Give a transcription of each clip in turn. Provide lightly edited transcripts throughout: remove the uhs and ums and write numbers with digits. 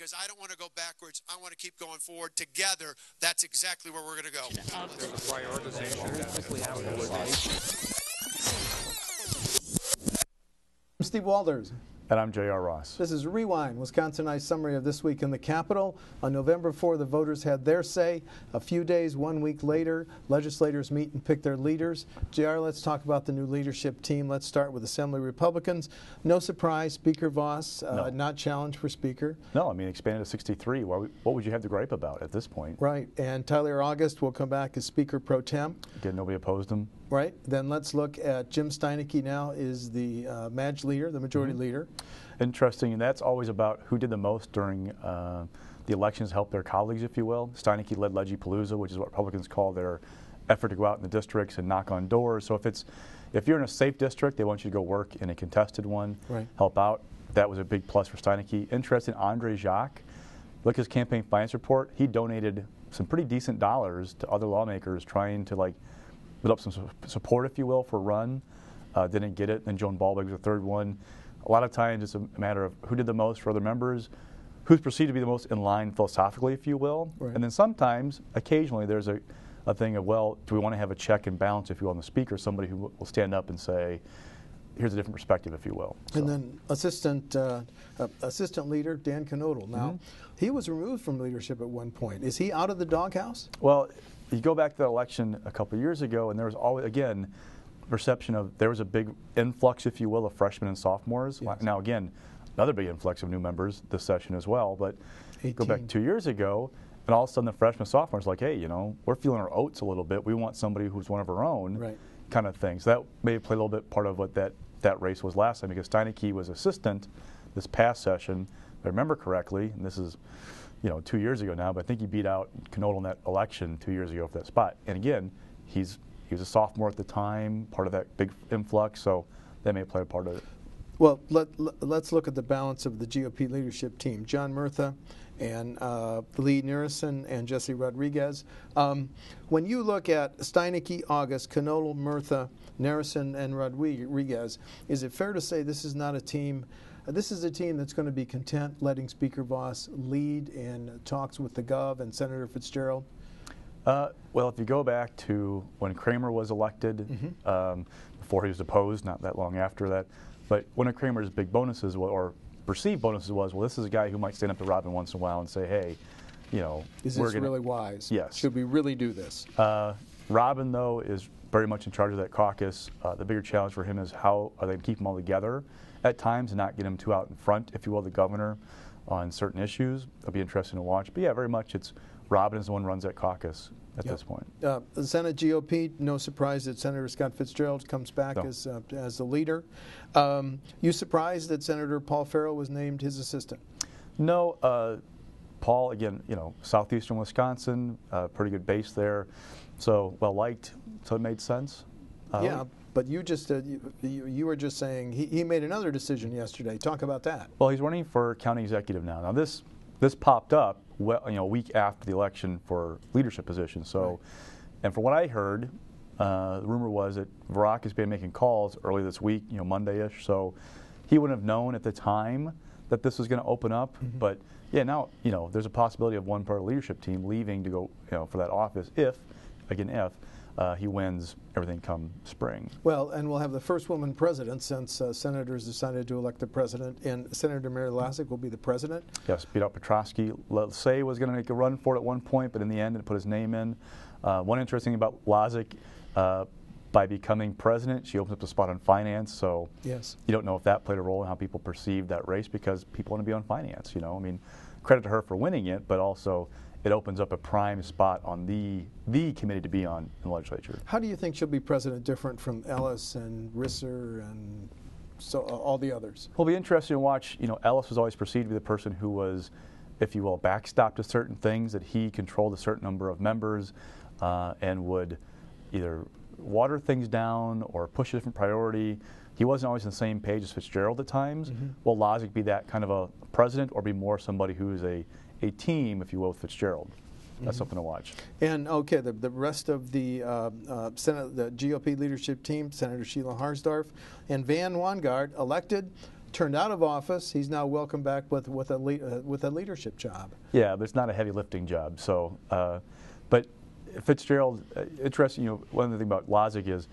because I don't want to go backwards. I want to keep going forward. Together, that's exactly where we're going to go. I'm Steve Walders. And I'm JR Ross. This is Rewind, WisconsinEye summary of this week in the Capitol. On November 4, the voters had their say. A few days, 1 week later, legislators meet and pick their leaders. JR, let's talk about the new leadership team. Let's start with Assembly Republicans. No surprise, Speaker Voss not challenged for Speaker. No, I mean, expanded to 63. What would you have to gripe about at this point? Right, and Tyler August will come back as Speaker Pro Tem. Again, nobody opposed him. Right, then let's look at Jim Steineke now is the MAJ leader, the majority leader. Interesting, and that's always about who did the most during the elections, help their colleagues, if you will. Steineke led Legipalooza, which is what Republicans call their effort to go out in the districts and knock on doors. So if you're in a safe district, they want you to go work in a contested one, help out. That was a big plus for Steineke. Interesting, Andre Jacques, look at his campaign finance report. He donated some pretty decent dollars to other lawmakers trying to build up some support, if you will, for a run. Didn't get it. Then Joan Balbig was the third one. A lot of times it's a matter of who did the most for other members, who's perceived to be the most in line philosophically, if you will. Right. And then sometimes, occasionally, there's a thing of, well, do we want to have a check and balance, if you will, on the speaker, somebody who will stand up and say, here's a different perspective, if you will. So. And then assistant leader Dan Knodel. Now, he was removed from leadership at one point. Is he out of the doghouse? Well, you go back to the election a couple of years ago, and there was always, again, perception of there was a big influx, if you will, of freshmen and sophomores. Yes. Now, again, another big influx of new members this session as well. But 18. Go back 2 years ago, and all of a sudden the freshmen and sophomores like, hey, we're feeling our oats a little bit. We want somebody who's one of our own, kind of thing. So that may have played a little bit part of what that race was last time, because Steineke was assistant this past session, if I remember correctly, and this is 2 years ago now, but I think he beat out Knodel in that election 2 years ago for that spot. And again, he was a sophomore at the time, part of that big influx, so that may play a part of it. Well, let's look at the balance of the GOP leadership team. John Murtha and Lee Nerison and Jesse Rodriguez. When you look at Steineke, August, Knodel, Murtha, Nerison, and Rodriguez, is it fair to say this is not a team? This is a team that's going to be content letting Speaker Voss lead in talks with the Gov and Senator Fitzgerald? Well, if you go back to when Kramer was elected, before he was deposed, not that long after that, but one of Kramer's big bonuses, or perceived bonuses, was, well, this is a guy who might stand up to Robin once in a while and say, hey, is this really wise? Yes. Should we really do this? Robin, though, is very much in charge of that caucus. The bigger challenge for him is how are they going to keep them all together at times and not get him too out in front, if you will, the governor on certain issues. It'll be interesting to watch. But yeah, very much it's Robin is the one who runs that caucus at this point. The Senate GOP, no surprise that Senator Scott Fitzgerald comes back as the leader. You surprised that Senator Paul Farrow was named his assistant? No. Paul, again, southeastern Wisconsin, pretty good base there, so well liked, so it made sense. Yeah, but you just you were just saying he made another decision yesterday. Talk about that. Well, he's running for county executive now. Now this popped up a week after the election for leadership position. So, and from what I heard, the rumor was that Varrock has been making calls early this week, Monday-ish. So he wouldn't have known at the time that this was going to open up. But yeah, now there's a possibility of one part of the leadership team leaving to go for that office if he wins everything come spring. Well, and we'll have the first woman president since senators decided to elect the president, and Senator Mary Lazick will be the president. Yes, beat out Petrosky. Say was going to make a run for it at one point, but in the end, it put his name in. One interesting thing about Lazick, by becoming president, she opens up the spot on finance. So yes, you don't know if that played a role in how people perceive that race, because people want to be on finance. I mean, credit to her for winning it, but also it opens up a prime spot on the committee to be on in the legislature. How do you think she'll be president different from Ellis and Risser and all the others? Well, it'll be interesting to watch. Ellis was always perceived to be the person who was, if you will, backstop to certain things, that he controlled a certain number of members and would either water things down or push a different priority. He wasn't always on the same page as Fitzgerald at times. Will Lazick be that kind of a president, or be more somebody who is a team, if you will, with Fitzgerald? That's something to watch. And okay, the rest of the Senate, the GOP leadership team, Senator Sheila Harsdorf and Van Wanggaard, elected turned out of office. He's now welcome back with a leadership job. Yeah, but it's not a heavy lifting job. So, but Fitzgerald, interesting. One of the things about Lozic is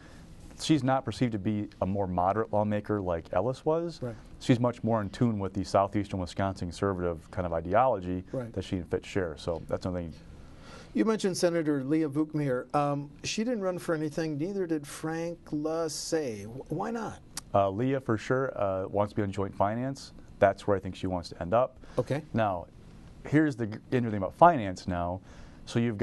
she's not perceived to be a more moderate lawmaker like Ellis was. Right. She's much more in tune with the southeastern Wisconsin conservative kind of ideology that she and Fitz share. So that's something. You mentioned Senator Leah Vukmir. She didn't run for anything. Neither did Frank Lassay. Why not? Leah, for sure, wants to be on joint finance. That's where I think she wants to end up. Okay. Now, here's the interesting thing about finance now. So you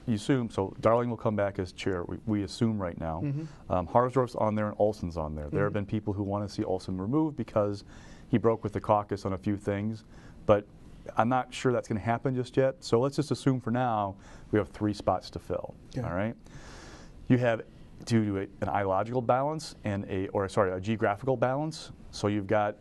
assume, so Darling will come back as chair, we assume right now. Harsdorf's on there and Olson's on there. There have been people who want to see Olson removed because he broke with the caucus on a few things, but I'm not sure that's going to happen just yet. So let's just assume for now we have 3 spots to fill. All right. You have to do an ideological balance and a geographical balance. So you've got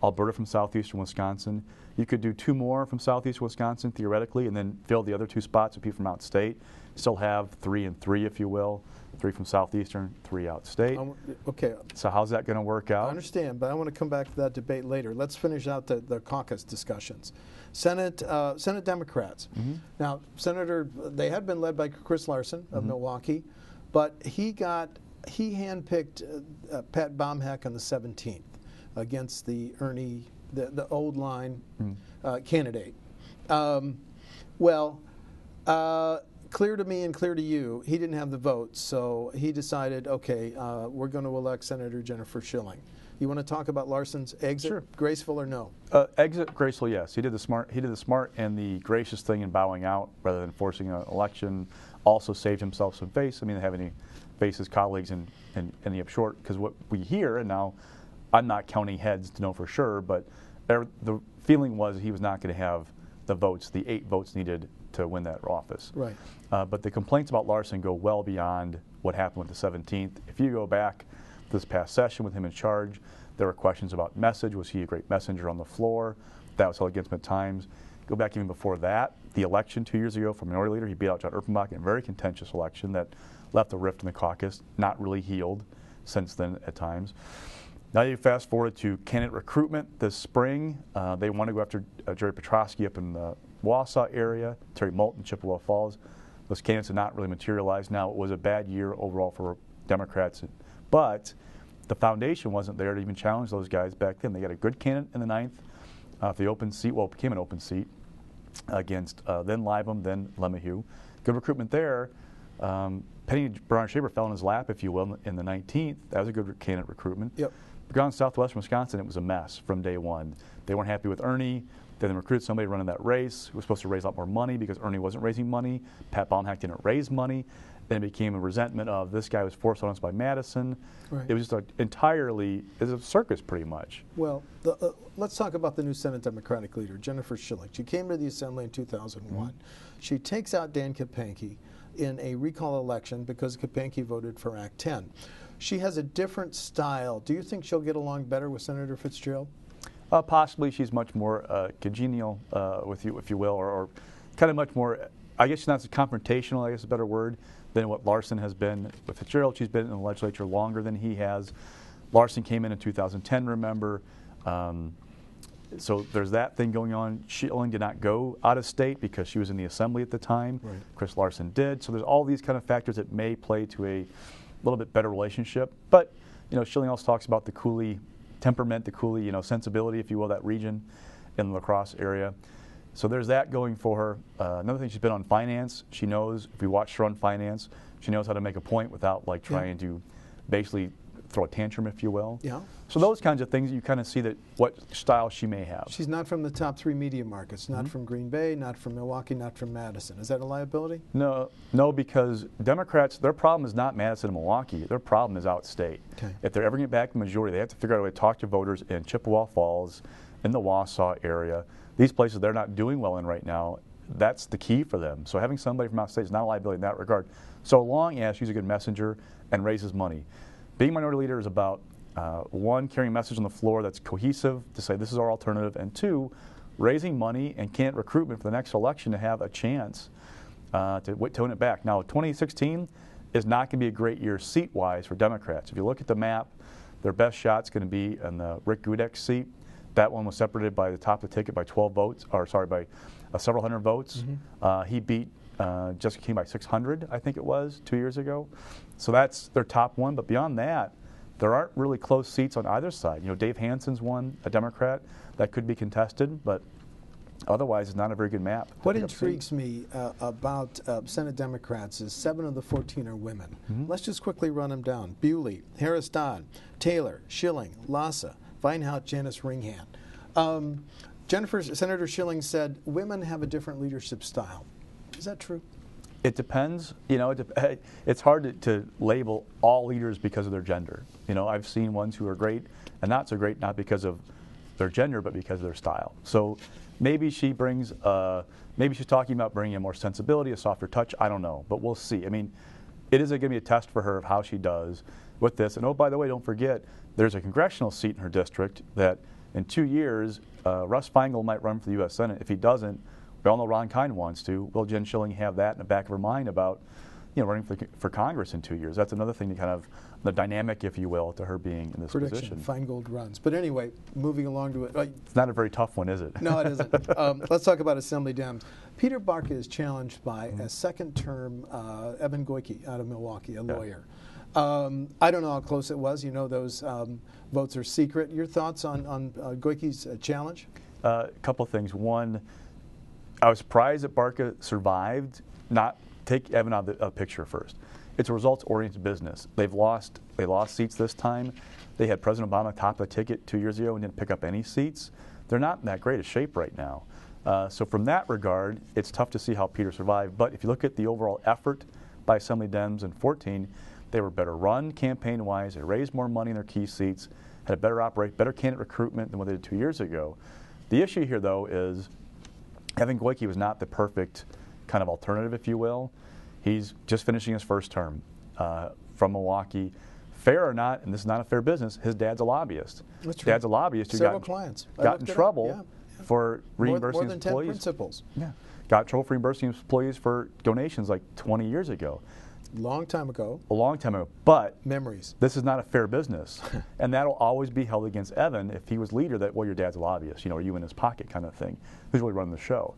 Alberta from southeastern Wisconsin. You could do 2 more from southeastern Wisconsin theoretically, and then fill the other 2 spots with people from outstate. Still have 3 and 3, if you will. 3 from southeastern, 3 outstate. Okay. So how's that going to work out? I understand, but I want to come back to that debate later. Let's finish out the caucus discussions. Senate Democrats. Now, they had been led by Chris Larson of Milwaukee, but he handpicked Pat Baumheck on the 17th against the the old line candidate. Clear to me and clear to you, he didn't have the votes, so he decided, okay, we're going to elect Senator Jennifer Schilling. You want to talk about Larson's exit? Sure. Graceful or no? Exit graceful, yes. He did the smart and the gracious thing in bowing out rather than forcing an election. Also saved himself some face. I mean, having to face his colleagues in the upshort, because what we hear, and now I'm not counting heads to know for sure, but the feeling was he was not going to have the votes, the 8 votes needed to win that office. Right. But the complaints about Larson go well beyond what happened with the 17th. If you go back this past session with him in charge, there were questions about message. Was he a great messenger on the floor? That was held against him at times. Go back even before that, the election 2 years ago for minority leader, he beat out John Erpenbach in a very contentious election that left a rift in the caucus, not really healed since then at times. Now you fast forward to candidate recruitment this spring. They want to go after Jerry Petrosky up in the Wausau area, Terry Moulton, Chippewa Falls. Those candidates have not really materialized. Now, it was a bad year overall for Democrats, but the foundation wasn't there to even challenge those guys back then. They got a good candidate in the 9th for the open seat, well, it became an open seat against then Libam, then LeMahieu. Good recruitment there. Penny Bernard-Shaver fell in his lap, if you will, in the 19th. That was a good candidate recruitment. Yep. Gone southwestern Wisconsin, it was a mess from day one. They weren't happy with Ernie. They then recruited somebody running that race who was supposed to raise a lot more money because Ernie wasn't raising money. Pat Baumheck didn't raise money. Then it became a resentment of this guy was forced on us by Madison. Right. It was just it's a circus pretty much. Well, let's talk about the new Senate Democratic leader, Jennifer Schilling. She came to the Assembly in 2001. She takes out Dan Kapanke in a recall election because Kapanke voted for Act 10. She has a different style. Do you think she'll get along better with Senator Fitzgerald? Possibly. She's much more congenial with you, if you will, or kind of much more, I guess she's not as confrontational, I guess is a better word, than what Larson has been with Fitzgerald. She's been in the legislature longer than he has. Larson came in 2010, remember. So there's that thing going on. Schilling did not go out of state because she was in the Assembly at the time. Right. Chris Larson did. So there's all these kind of factors that may play to a little bit better relationship. But, Schilling also talks about the Cooley temperament, the Cooley, sensibility, if you will, that region in the La Crosse area. So there's that going for her. Another thing, she's been on finance. She knows, if we watch her on finance, she knows how to make a point without trying to basically throw a tantrum, if you will. Yeah. So those kinds of things, you kind of see that what style she may have. She's not from the top 3 media markets, not from Green Bay, not from Milwaukee, not from Madison. Is that a liability? No, because Democrats, their problem is not Madison and Milwaukee. Their problem is outstate. Okay. If they're ever going to get back to the majority, they have to figure out a way to talk to voters in Chippewa Falls, in the Wausau area. These places they're not doing well in right now. That's the key for them. So having somebody from outstate is not a liability in that regard, so long as she's a good messenger and raises money. Being minority leader is about, 1, carrying a message on the floor that's cohesive to say this is our alternative, and 2, raising money and candidate recruitment for the next election to have a chance to win it back. Now, 2016 is not going to be a great year seat-wise for Democrats. If you look at the map, Their best shot's going to be in the Rick Gudek's seat. That one was separated by the top of the ticket by 12 votes, or sorry, by several hundred votes. He beat Jessica King by 600, I think it was, 2 years ago. So that's their top one. But beyond that, there aren't really close seats on either side. You know, Dave Hansen's one, a Democrat, that could be contested, but otherwise it's not a very good map. What intrigues me about Senate Democrats is 7 of the 14 are women. Let's just quickly run them down. Bewley, Harris-Dodd, Taylor, Schilling, Lassa, Feinhout, Janice Ringhand. Senator Schilling said women have a different leadership style. Is that true? It depends. You know, it's hard to label all leaders because of their gender. You know, I've seen ones who are great and not so great, not because of their gender, but because of their style. So maybe she brings, maybe she's talking about bringing in more sensibility, a softer touch. I don't know, but we'll see. I mean, it is going to be a test for her of how she does with this. And oh, by the way, don't forget, there's a congressional seat in her district that in 2 years, Russ Feingold might run for the U.S. Senate. If he doesn't, we all know Ron Kind wants to. Will Jen Schilling have that in the back of her mind about, you know, running for Congress in 2 years? That's another thing to kind of, the dynamic, if you will, to her being in this position. Feingold runs. But anyway, moving along to it. It's not a very tough one, is it? No, it isn't. Let's talk about Assembly Dems. Peter Barca is challenged by a second-term Evan Goyke out of Milwaukee, a lawyer. I don't know how close it was. You know, those votes are secret. Your thoughts on Goyke's challenge? A couple of things. One, I was surprised that Barca survived. Take Evan out of the picture first. It's a results-oriented business. They lost seats this time. They had President Obama top of the ticket 2 years ago and didn't pick up any seats. They're not in that great a shape right now. So from that regard, it's tough to see how Peter survived. But if you look at the overall effort by Assembly Dems in 2014, they were better run campaign-wise. They raised more money in their key seats, had a better candidate recruitment than what they did 2 years ago. The issue here, though, is Evan Goyke was not the perfect kind of alternative, if you will. He's just finishing his first term from Milwaukee. Fair or not, and this is not a fair business, his dad's a lobbyist. That's true. Dad's a lobbyist who got in trouble for reimbursing his employees. More than 10 principals. Yeah, got in trouble for reimbursing his employees for donations like 20 years ago. Long time ago. A long time ago. But memories. This is not a fair business. And that'll always be held against Evan if he was leader that, well, your dad's a lobbyist, you know, are you in his pocket kind of thing. Who's really running the show?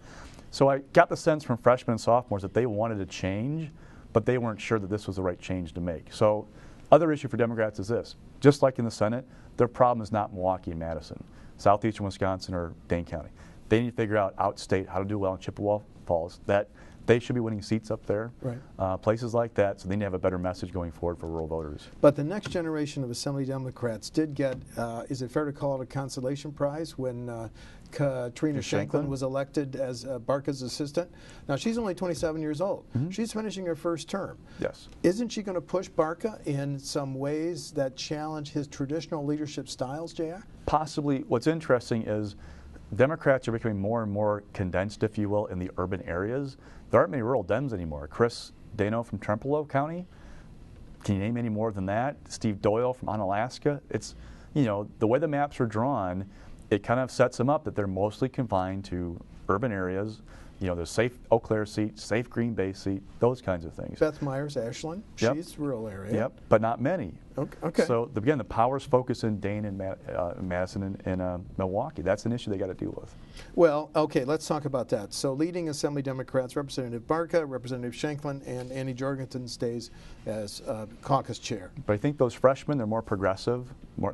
So I got the sense from freshmen and sophomores that they wanted to change, but they weren't sure that this was the right change to make. So other issue for Democrats is this. Just like in the Senate, their problem is not Milwaukee and Madison, southeastern Wisconsin or Dane County. They need to figure out outstate how to do well in Chippewa Falls. That they should be winning seats up there, right. Places like that, so they need to have a better message going forward for rural voters. But the next generation of Assembly Democrats did get, is it fair to call it a consolation prize when Katrina Shanklin was elected as Barca's assistant? Now, she's only 27 years old. She's finishing her first term. Yes. Isn't she going to push Barca in some ways that challenge his traditional leadership styles, JR? Possibly. What's interesting is Democrats are becoming more and more condensed, if you will, in the urban areas. There aren't many rural Dems anymore. Chris Dano from Trempealeau County, can you name any more than that? Steve Doyle from Onalaska. It's, you know, the way the maps are drawn, it kind of sets them up that they're mostly confined to urban areas. You know, there's safe Eau Claire seat, safe Green Bay seat, those kinds of things. Beth Myers, Ashland, she's rural area. Yep, but not many. Okay. So again, the powers focus in Dane and Madison and Milwaukee. That's an issue they got to deal with. Well, okay, let's talk about that. So leading Assembly Democrats, Representative Barca, Representative Shanklin, and Annie Jorgensen stays as caucus chair. But I think those freshmen, they're more progressive,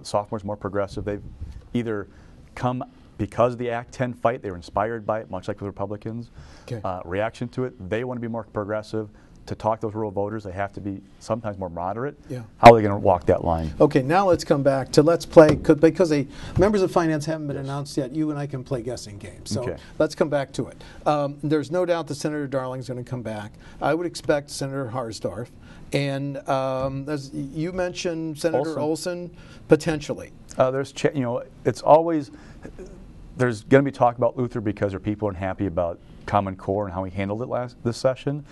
sophomores more progressive. They've either come because of the Act 10 fight, they were inspired by it, much like with Republicans. Okay. Reaction to it, they want to be more progressive. To talk to those rural voters, they have to be sometimes more moderate. Yeah. How are they going to walk that line? Okay, now let's come back to Let's Play, because members of finance haven't been announced yet. You and I can play guessing games. So let's come back to it. There's no doubt that Senator Darling's going to come back. I would expect Senator Harsdorf. And as you mentioned Senator Olson potentially. You know, it's always, there's going to be talk about Luther because there are people aren't happy about Common Core and how he handled it this session.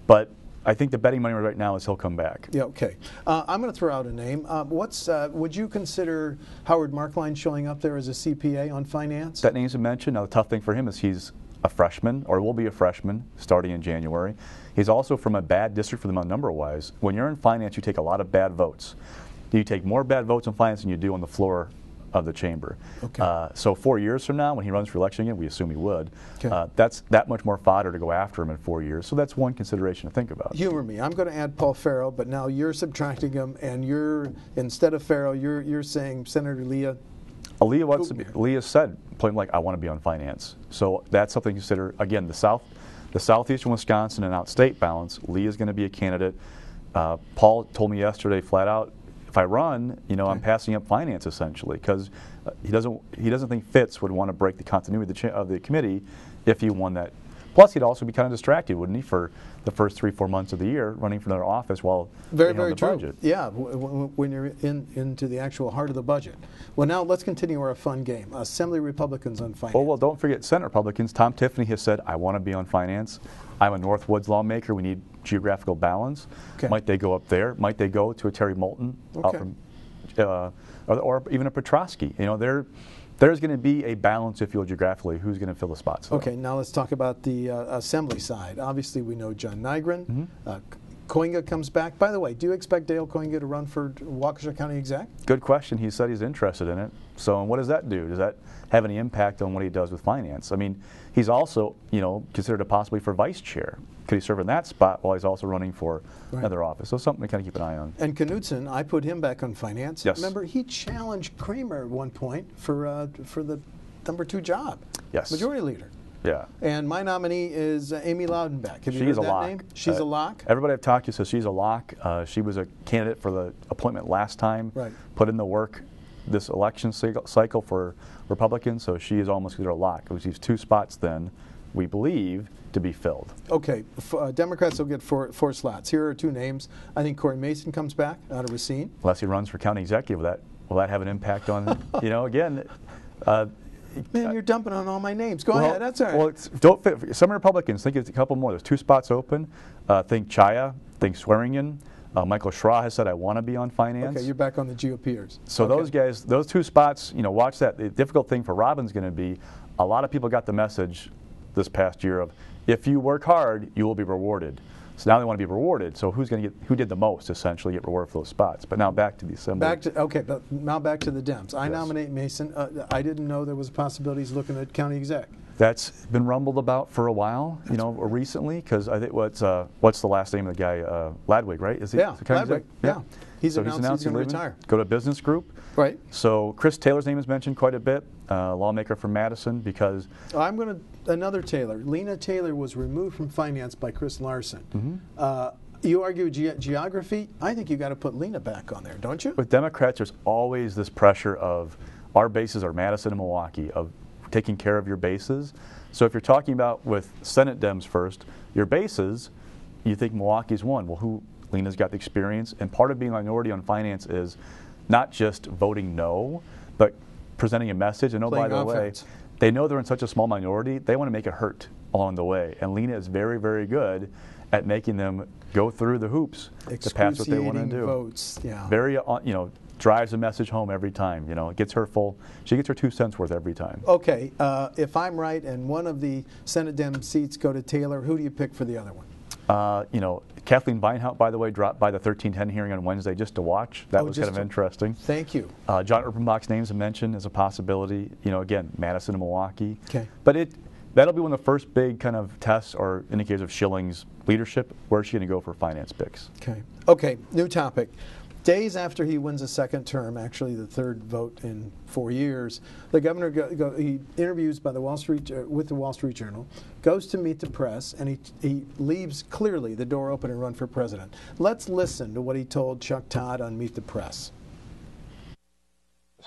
But I think the betting money right now is he'll come back. Yeah, okay. I'm going to throw out a name. Would you consider Howard Markline showing up there as a CPA on finance? That name's been mentioned. Now, the tough thing for him is he's a freshman, or will be a freshman, starting in January. He's also from a bad district for them number-wise. When you're in finance, you take a lot of bad votes. you take more bad votes on finance than you do on the floor of the chamber. Okay. So 4 years from now, when he runs for election again, we assume he would, Okay. that's that much more fodder to go after him in 4 years. So that's one consideration to think about. Humor me. I'm going to add Paul Farrow, but now you're subtracting him, and you're, instead of Farrow, you're saying Senator Leah. Leah wants to be, Leah said, plain like, I want to be on finance. So that's something to consider. Again, the southeastern Wisconsin and outstate balance, Leah's going to be a candidate. Paul told me yesterday flat out, if I run, you know, I'm passing up finance essentially, because he doesn't think Fitz would want to break the continuity of the committee if he won that. Plus, he'd also be kind of distracted, wouldn't he, for the first 3-4 months of the year, running for another office while Very the true. budget. Yeah, when you're into the actual heart of the budget. Well, now let's continue our fun game. Assembly Republicans on finance. Well, don't forget Senate Republicans. Tom Tiffany has said, I want to be on finance. I'm a Northwoods lawmaker. We need geographical balance. Okay. Might they go up there? Might they go to a Terry Moulton out from, or even a Petrosky? You know, there's going to be a balance, if you will, geographically. Who's going to fill the spots? Okay, now let's talk about the Assembly side. Obviously, we know John Nygren. Koinga comes back. By the way, do you expect Dale Koinga to run for Waukesha County Exec? Good question. He said he's interested in it. So what does that do? Does that have any impact on what he does with finance? I mean, he's also, you know, considered a possibly for vice chair. Could he serve in that spot while he's also running for another office? So something to kind of keep an eye on. And Knudsen, I put him back on finance. Yes. Remember, he challenged Kramer at one point for the #2 job. Yes. Majority leader. Yeah. And my nominee is Amy Loudenbeck. Have you She's heard a that lock. name? She's a lock? Everybody I've talked to says she's a lock. She was a candidate for the appointment last time. Right. Put in the work this election cycle for Republicans, so she is almost considered a lock. It leaves 2 spots then, we believe, to be filled. Okay. Democrats will get four slots. Here are 2 names. I think Corey Mason comes back out of Racine. Unless he runs for county executive, will that have an impact on, you know, again, Man, you're dumping on all my names. Go ahead. That's all right. Well, some Republicans think it's a couple more. There's 2 spots open. Think Chaya, think Swearingen. Michael Schra has said, I want to be on finance. Okay, you're back on the GOPers. So those guys, those 2 spots, you know, watch that. The difficult thing for Robin's going to be, a lot of people got the message this past year of, if you work hard, you will be rewarded. So now they want to be rewarded. So who did the most, essentially, get rewarded for those spots? But now back to the Assembly. But now back to the Dems. I nominate Mason. I didn't know there was a possibility he's looking at county exec. That's been rumbled about for a while, you know, recently, because I think what's the last name of the guy? Ladwig, right? Is he? Yeah, the county exec? Yeah. He's So announced he's going to retire. Go to a business group. Right. So Chris Taylor's name is mentioned quite a bit, lawmaker from Madison, because I'm going to another Taylor. Lena Taylor was removed from finance by Chris Larson. You argue geography. I think you got to put Lena back on there, don't you? with Democrats, there's always this pressure of our bases are Madison and Milwaukee, of taking care of your bases. So if you're talking about with Senate Dems first, your bases, you think Milwaukee's one. Well, Lena's got the experience, and part of being a minority on finance is not just voting no, but presenting a message. And by the way, they know they're in such a small minority, they want to make it hurt along the way. And Lena is very, very good at making them go through the hoops to pass what they want to do. Votes, yeah. Very, you know, drives a message home every time. You know, it gets her she gets her 2 cents worth every time. Okay, if I'm right and one of the Senate Dem seats go to Taylor, who do you pick for the other one? You know, Kathleen Beinhout, by the way, dropped by the 1310 hearing on Wednesday just to watch. That was kind of interesting. Thank you. John Urbanbach's name's mentioned as a possibility. You know, again, Madison and Milwaukee. Okay. But that'll be one of the first big kind of tests or indicators of Schilling's leadership. Where's she going to go for finance picks? Okay. Okay, new topic. Days after he wins a 2nd term, actually the 3rd vote in 4 years, the governor he interviews by the with the Wall Street Journal, goes to meet the press, and he leaves clearly the door open and run for president. Let's listen to what he told Chuck Todd on Meet the Press.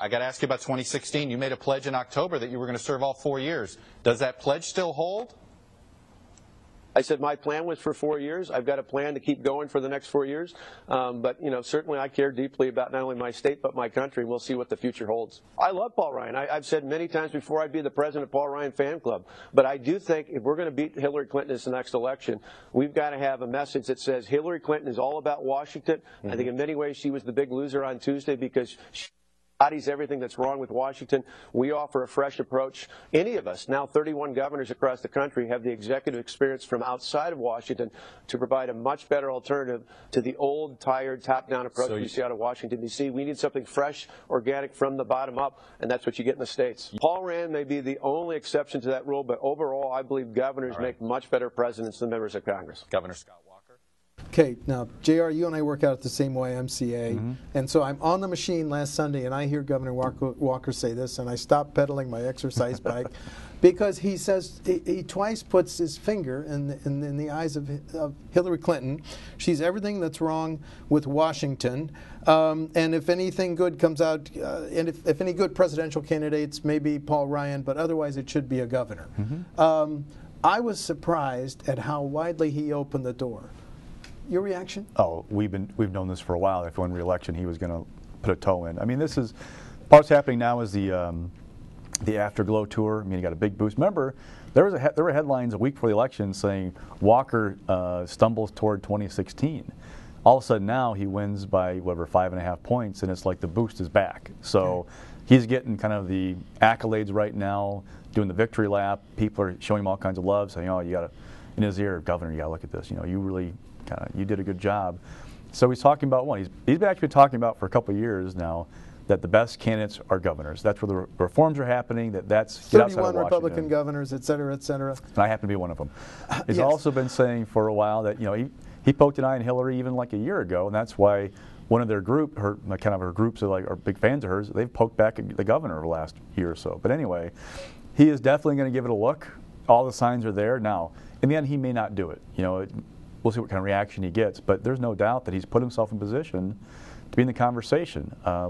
I got to ask you about 2016. You made a pledge in October that you were going to serve all 4 years. Does that pledge still hold? I said my plan was for 4 years. I've got a plan to keep going for the next 4 years. But, you know, certainly I care deeply about not only my state but my country. We'll see what the future holds. I love Paul Ryan. I've said many times before I'd be the president of Paul Ryan fan club. But I do think if we're going to beat Hillary Clinton in the next election, we've got to have a message that says Hillary Clinton is all about Washington. I think in many ways she was the big loser on Tuesday because bodies everything that's wrong with Washington. We offer a fresh approach. Any of us, now 31 governors across the country, have the executive experience from outside of Washington to provide a much better alternative to the old, tired, top-down approach we see out of Washington, D.C. We need something fresh, organic, from the bottom up, and that's what you get in the States. Paul Rand may be the only exception to that rule, but overall, I believe governors make much better presidents than members of Congress. Governor Scott Walker. Okay, now, JR, you and I work out at the same YMCA, and so I'm on the machine last Sunday, and I hear Governor Walker say this, and I stopped pedaling my exercise bike because he says he twice puts his finger in the eyes of Hillary Clinton. She's everything that's wrong with Washington, and if anything good comes out, and if any good presidential candidates, maybe Paul Ryan, but otherwise it should be a governor. I was surprised at how widely he opened the door. Your reaction? Oh, we've known this for a while. If he won re-election, he was going to put a toe in. I mean, this is what's happening now is the Afterglow tour. I mean, he got a big boost. Remember, there were headlines a week before the election saying Walker stumbles toward 2016. All of a sudden now he wins by whatever 5.5 points, and it's like the boost is back. So he's getting kind of the accolades right now, doing the victory lap. People are showing him all kinds of love, saying, "Oh, you got to," in his ear, "Governor, you got to look at this. You know, you really." You did a good job. So he's talking about one. He's actually been talking about for a couple of years now that the best candidates are governors. That's where the reforms are happening. That's 31 Republican governors, et cetera, et cetera. And I happen to be one of them. He's also been saying for a while that he poked an eye on Hillary even like a year ago, and that's why one of their groups are big fans of hers. They've poked back at the governor over the last year or so. But anyway, he is definitely going to give it a look. All the signs are there. Now, in the end, he may not do it. We'll see what kind of reaction he gets, but there's no doubt that he's put himself in position to be in the conversation.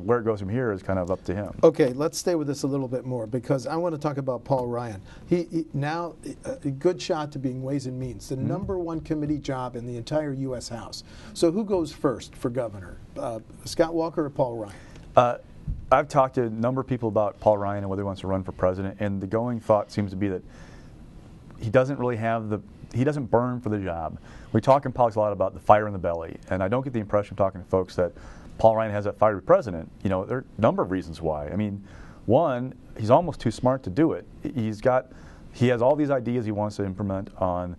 Where it goes from here is kind of up to him. Okay, let's stay with this a little bit more because I want to talk about Paul Ryan. He now a good shot to being Ways and Means, the #1 committee job in the entire U.S. House. So who goes first for governor, Scott Walker or Paul Ryan? I've talked to a number of people about Paul Ryan and whether he wants to run for president, and the going thought seems to be that he doesn't really have he doesn't burn for the job. We talk in politics a lot about the fire in the belly, and I don't get the impression talking to folks that Paul Ryan has that fire to be president. There are a number of reasons why. I mean, one, he's almost too smart to do it. He has all these ideas he wants to implement on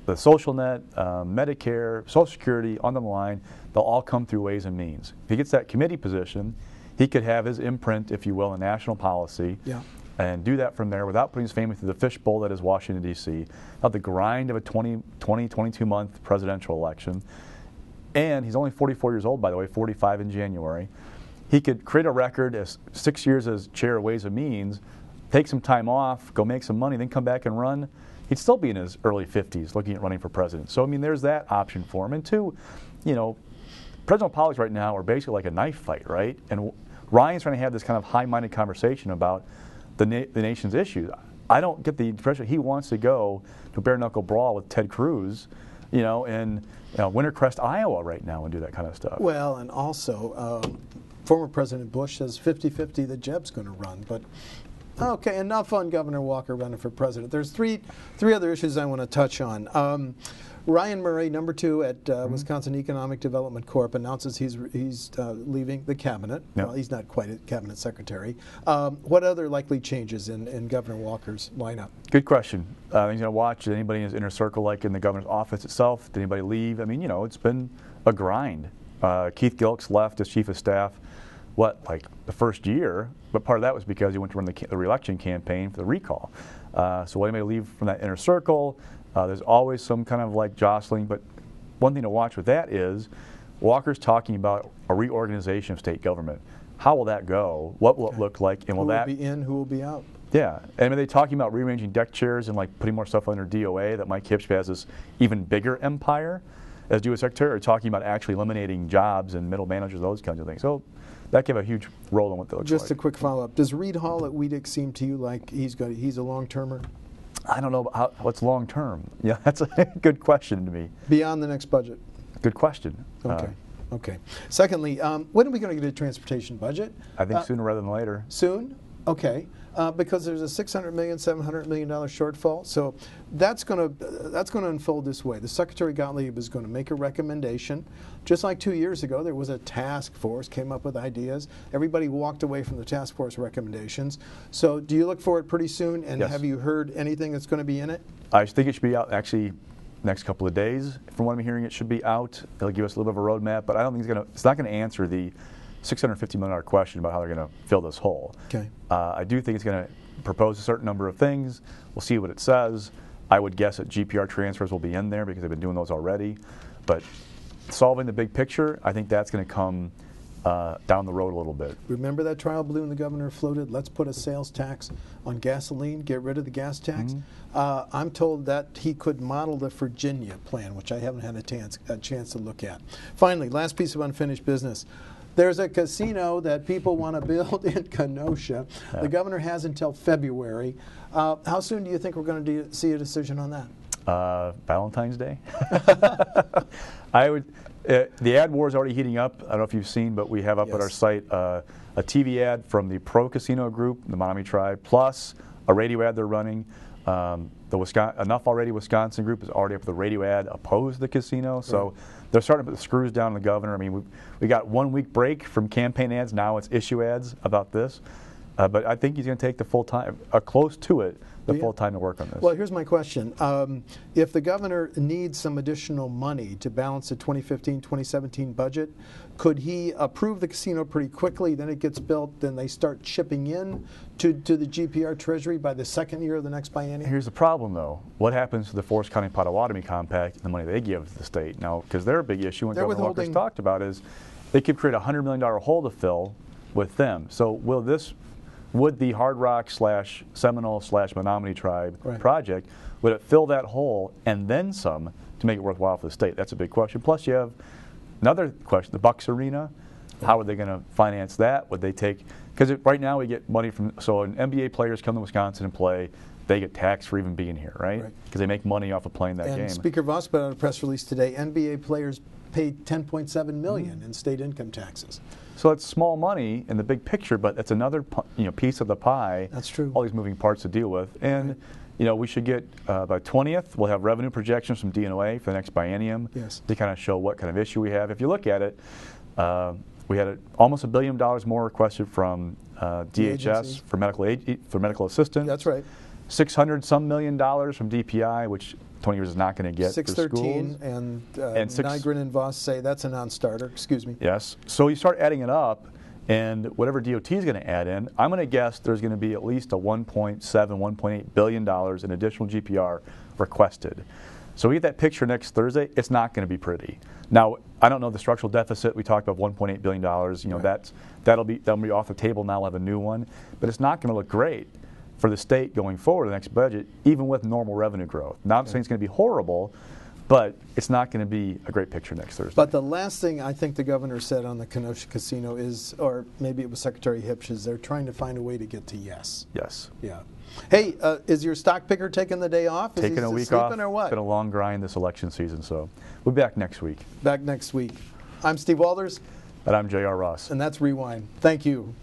the social net, Medicare, Social Security, on the line. They'll all come through Ways and Means. If he gets that committee position, he could have his imprint, if you will, in national policy. Yeah. And do that from there without putting his family through the fishbowl that is Washington, D.C., without the grind of a 22-month presidential election. And he's only 44 years old, by the way, 45 in January. He could create a record as 6 years as chair of Ways and Means, take some time off, go make some money, then come back and run. He'd still be in his early 50s looking at running for president. So, I mean, there's that option for him. And two, presidential politics right now are basically like a knife fight, right? And Ryan's trying to have this kind of high-minded conversation about the nation's issues. I don't get the impression he wants to go to a bare-knuckle brawl with Ted Cruz, in Wintercrest, Iowa right now and do that kind of stuff. Well, and also, former President Bush says 50-50 that Jeb's going to run. But, okay, enough on Governor Walker running for president. There's three other issues I want to touch on. Ryan Murray, #2 at Wisconsin Economic Development Corp., announces he's leaving the cabinet. Yep. Well, he's not quite a cabinet secretary. What other likely changes in Governor Walker's lineup? Good question. He's going to watch anybody in his inner circle, like in the governor's office itself. Did anybody leave? I mean, it's been a grind. Keith Gilks left as chief of staff, the first year? But part of that was because he went to run the re-election campaign for the recall. So will anybody leave from that inner circle? There's always some kind of jostling, but one thing to watch with that is Walker's talking about a reorganization of state government. How will that go? What will it look like? And who will be in, who will be out? Yeah. And are they talking about rearranging deck chairs and putting more stuff under DOA that Mike Hipsby has this even bigger empire as U.S. Secretary, or talking about actually eliminating jobs and middle managers, those kinds of things? So that could have a huge role in what that looks like. Just a quick follow-up. Does Reed Hall at WEDC seem to you like he's a long-termer? I don't know what's long term. Yeah, that's a good question to me. Beyond the next budget? Good question. Okay. Secondly, when are we going to get a transportation budget? I think sooner rather than later. Soon? Okay, because there's a $600 million, $700 million shortfall. So that's going to unfold this way. The Secretary Gottlieb is going to make a recommendation. Just like 2 years ago, there was a task force, came up with ideas. Everybody walked away from the task force recommendations. So do you look for it pretty soon? And Yes. have you heard anything that's going to be in it? I think it should be out actually next couple of days. From what I'm hearing, it should be out. It'll give us a little bit of a roadmap, but I don't think it's not going to answer the $650 million question about how they're going to fill this hole. Okay. I do think it's going to propose a certain number of things. We'll see what it says. I would guess that GPR transfers will be in there because they've been doing those already. But solving the big picture, I think that's going to come down the road a little bit. Remember that trial balloon the governor floated? Let's put a sales tax on gasoline, get rid of the gas tax. I'm told that he could model the Virginia plan, which I haven't had a chance to look at. Finally, last piece of unfinished business. There's a casino that people want to build in Kenosha. The governor has until February. How soon do you think we're going to see a decision on that? Valentine's Day. The ad war is already heating up. I don't know if you've seen, but we have up at our site a TV ad from the pro casino group, the Menominee Tribe, plus a radio ad they're running. The Enough Already Wisconsin group is already up with a radio ad opposed to the casino. So they're starting to put the screws down on the governor. I mean, we got 1 week break from campaign ads. Now it's issue ads about this. But I think he's going to take the full time, close to it, the full time to work on this. Well, here's my question. If the governor needs some additional money to balance the 2015-2017 budget, could he approve the casino pretty quickly, then it gets built, then they start chipping in to the GPR Treasury by the second year of the next biennium? Here's the problem, though. What happens to the Forest County Potawatomi Compact and the money they give to the state? Now, because their big issue, and Governor Walker's talked about, is they could create a $100 million hole to fill with them. So would the Hard Rock / Seminole / Menominee Tribe project, would it fill that hole and then some to make it worthwhile for the state? That's a big question. Plus you have another question, the Bucks Arena. How are they going to finance that? Would they take, because right now we get money from, so when NBA players come to Wisconsin and play, they get taxed for even being here, right? Because they make money off of playing that game. And Speaker Voss put out a press release today, NBA players pay $10.7 million in state income taxes. So it's small money in the big picture, but it's another piece of the pie. That's true. All these moving parts to deal with. And we should get, by 20th, we'll have revenue projections from DNOA for the next biennium to kind of show what kind of issue we have. If you look at it, we had almost $1 billion more requested from DHS for medical assistance. That's right. $600 million from DPI, which 20 years is not going to get for schools. 613, and Nygren and Voss say that's a non-starter. Excuse me. Yes. So you start adding it up, and whatever DOT is going to add in, I'm going to guess there's going to be at least a $1.7, $1.8 billion in additional GPR requested. So we get that picture next Thursday. It's not going to be pretty. Now, I don't know the structural deficit. We talked about $1.8 billion. That'll be off the table now. We'll have a new one, but it's not going to look great for the state going forward the next budget, even with normal revenue growth. Not saying it's going to be horrible, but it's not going to be a great picture next Thursday. But the last thing I think the governor said on the Kenosha Casino is, or maybe it was Secretary Hipsch, is they're trying to find a way to get to yes. Yes. Yeah. Hey, is your stock picker taking the day off? Is taking he a week sleeping off. Or what? It's been a long grind this election season, so we'll be back next week. Back next week. I'm Steve Walters. And I'm JR Ross. And that's Rewind. Thank you.